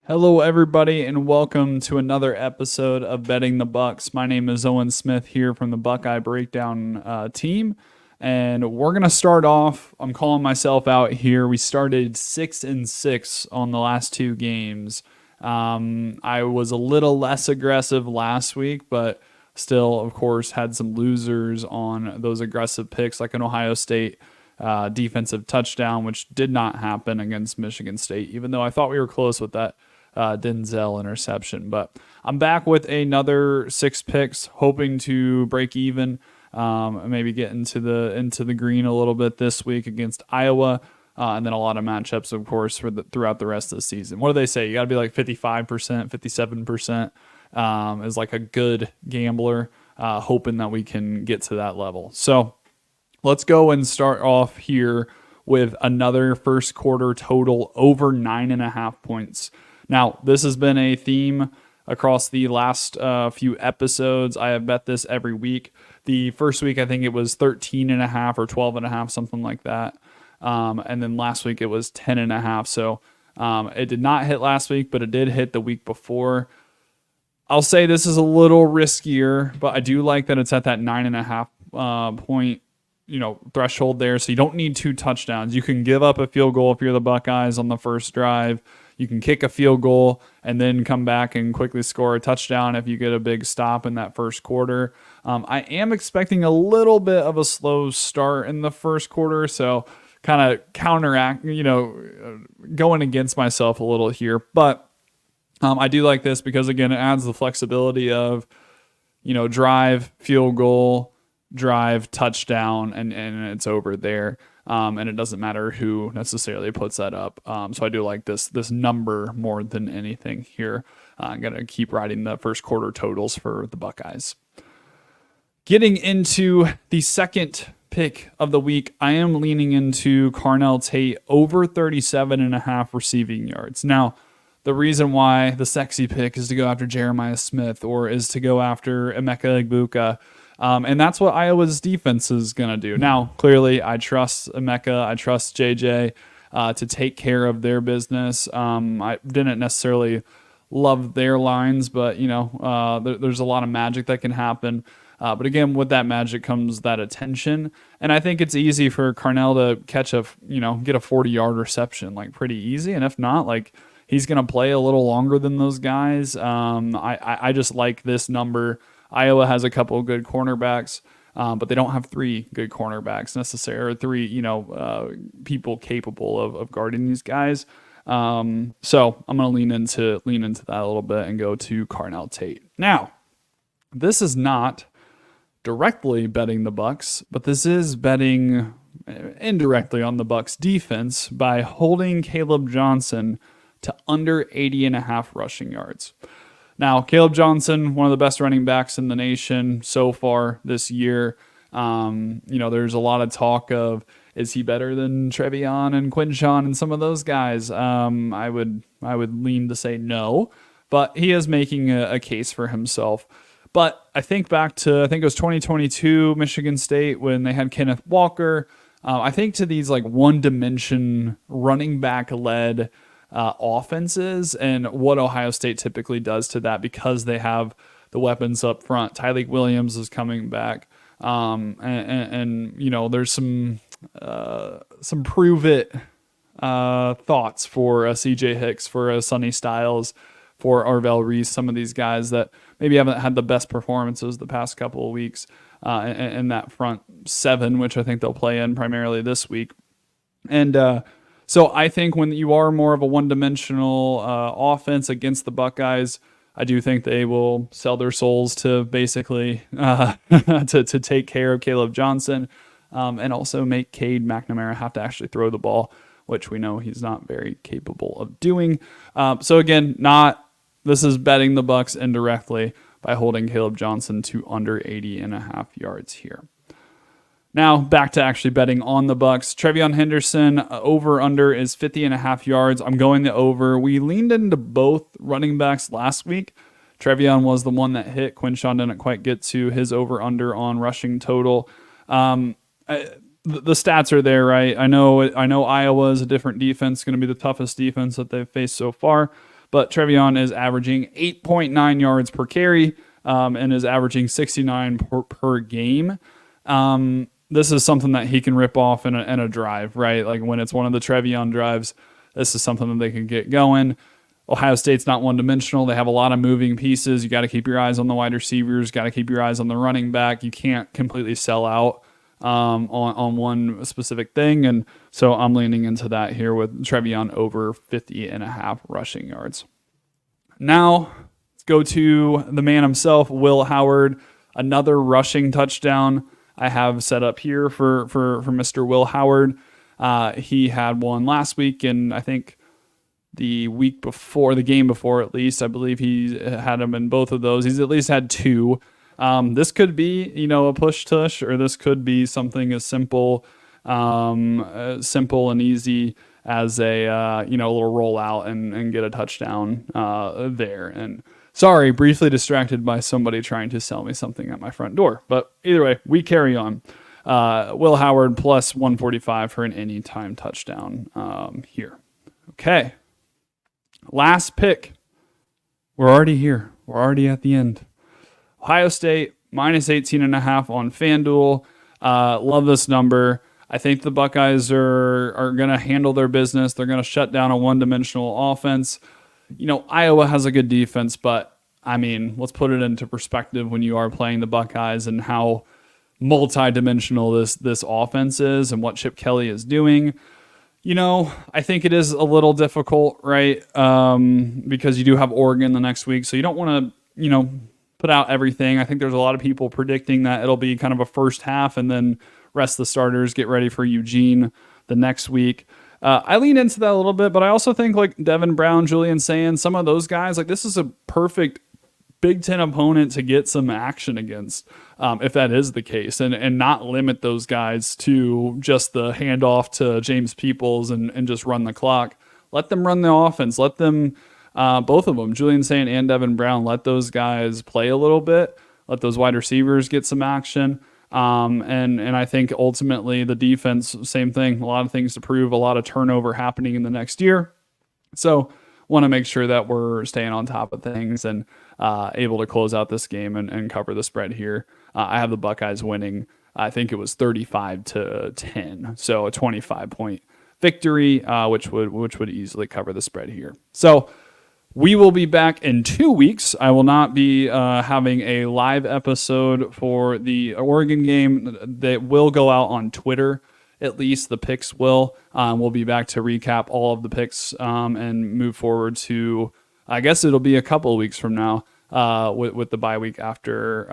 Hello, everybody, and welcome to another episode of Betting the Bucks. My name is Owen Smith here from the Buckeye Breakdown team, and we're gonna start off. I'm calling myself out here. We started 6-6 on the last two games. I was a little less aggressive last week, but still, of course, had some losers on those aggressive picks, like an Ohio State defensive touchdown, which did not happen against Michigan State, even though I thought we were close with that Denzel interception. But I'm back with another 6 picks, hoping to break even, maybe get into the green a little bit this week against Iowa, and then a lot of matchups, of course, throughout the rest of the season. What do they say? You got to be like 55%, 57% is like a good gambler, hoping that we can get to that level. So let's go and start off here with another first quarter total over 9.5 points. Now, this has been a theme across the last few episodes. I have bet this every week. The first week, I think it was 13.5 or 12.5, something like that. And then last week it was 10.5. So it did not hit last week, but it did hit the week before. I'll say this is a little riskier, but I do like that it's at that 9.5 point threshold there. So you don't need 2 touchdowns. You can give up a field goal if you're the Buckeyes on the first drive. You can kick a field goal and then come back and quickly score a touchdown if you get a big stop in that first quarter. I am expecting a little bit of a slow start in the first quarter, so kind of counteract, going against myself a little here. But I do like this because, again, it adds the flexibility of, drive, field goal, drive, touchdown, and it's over there. And it doesn't matter who necessarily puts that up. So I do like this number more than anything here. I'm going to keep riding the first quarter totals for the Buckeyes. Getting into the second pick of the week, I am leaning into Carnell Tate over 37.5 receiving yards. Now, the reason why the sexy pick is to go after Jeremiah Smith or is to go after Emeka Egbuka, and that's what Iowa's defense is going to do. Now, clearly, I trust Emeka, I trust JJ to take care of their business. I didn't necessarily love their lines, but, there's a lot of magic that can happen. But again, with that magic comes that attention. And I think it's easy for Carnell to catch get a 40-yard reception, like pretty easy. And if not, like he's going to play a little longer than those guys. I just like this number. Iowa has a couple of good cornerbacks, but they don't have 3 good cornerbacks necessarily, or 3, people capable of guarding these guys. So I'm going to lean into that a little bit and go to Carnell Tate. Now, this is not directly betting the Bucks, but this is betting indirectly on the Bucks defense by holding Caleb Johnson to under 80.5 rushing yards. Now, Caleb Johnson, one of the best running backs in the nation so far this year. There's a lot of talk of, is he better than Trevion and Quinshon and some of those guys? I would lean to say no, but he is making a case for himself. But I think back to, I think it was 2022 Michigan State when they had Kenneth Walker. I think to these like one-dimension running back-led offenses and what Ohio State typically does to that because they have the weapons up front. Tyleik Williams is coming back. And there's some prove it thoughts for CJ Hicks, for Sonny Styles, for Arvell Reese, some of these guys that maybe haven't had the best performances the past couple of weeks in that front 7, which I think they'll play in primarily this week. And so I think when you are more of a one-dimensional offense against the Buckeyes, I do think they will sell their souls to basically to take care of Caleb Johnson and also make Cade McNamara have to actually throw the ball, which we know he's not very capable of doing. So again, this is betting the Bucks indirectly by holding Caleb Johnson to under 80.5 yards here. Now back to actually betting on the Bucks. Trevion Henderson over under is 50.5 yards. I'm going the over. We leaned into both running backs last week. Trevion was the one that hit. Quinshon didn't quite get to his over under on rushing total. The stats are there, right? I know Iowa is a different defense, going to be the toughest defense that they've faced so far. but Trevion is averaging 8.9 yards per carry and is averaging 69 per game. This is something that he can rip off in a drive, right? Like when it's one of the Trevion drives, this is something that they can get going. Ohio State's not one-dimensional. They have a lot of moving pieces. You got to keep your eyes on the wide receivers. Got to keep your eyes on the running back. You can't completely sell out on one specific thing. And so I'm leaning into that here with Trevion over 50.5 rushing yards. Now, let's go to the man himself, Will Howard. Another rushing touchdown I have set up here for Mr. Will Howard. He had one last week, and I think the week before, the game before at least, I believe he had him in both of those. He's at least had two. This could be, a push tush, or this could be something as simple and easy as a little rollout and get a touchdown there. And sorry, briefly distracted by somebody trying to sell me something at my front door. But either way, we carry on. Will Howard plus 145 for an anytime touchdown here. Okay. Last pick. We're already here. We're already at the end. Ohio State minus 18.5 on FanDuel. Love this number. I think the Buckeyes are going to handle their business. They're going to shut down a one-dimensional offense. Iowa has a good defense, but let's put it into perspective when you are playing the Buckeyes and how multi-dimensional this offense is and what Chip Kelly is doing. I think it is a little difficult, right? Because you do have Oregon the next week, so you don't want to, put out everything. I think there's a lot of people predicting that it'll be kind of a first half and then rest the starters get ready for Eugene the next week. I lean into that a little bit, but I also think like Devin Brown, Julian Sand, some of those guys, like this is a perfect Big Ten opponent to get some action against, if that is the case, and not limit those guys to just the handoff to James Peoples and just run the clock. Let them run the offense. Let them, both of them, Julian Sand and Devin Brown, let those guys play a little bit. Let those wide receivers get some action. And I think ultimately the defense, same thing, a lot of things to prove, a lot of turnover happening in the next year. So want to make sure that we're staying on top of things and able to close out this game and cover the spread here. I have the Buckeyes winning. I think it was 35-10. So a 25-point victory, which would easily cover the spread here. So we will be back in 2 weeks. I will not be having a live episode for the Oregon game. That will go out on Twitter. At least the picks will. We'll be back to recap all of the picks and move forward to, I guess it'll be a couple of weeks from now with the bye week after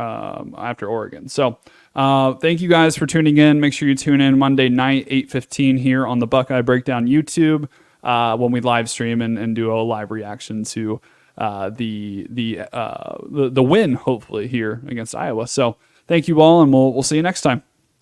Oregon. So thank you guys for tuning in. Make sure you tune in Monday night, 8:15 here on the Buckeye Breakdown YouTube. When we live stream and do a live reaction to the win, hopefully, here against Iowa. So thank you all, and we'll see you next time.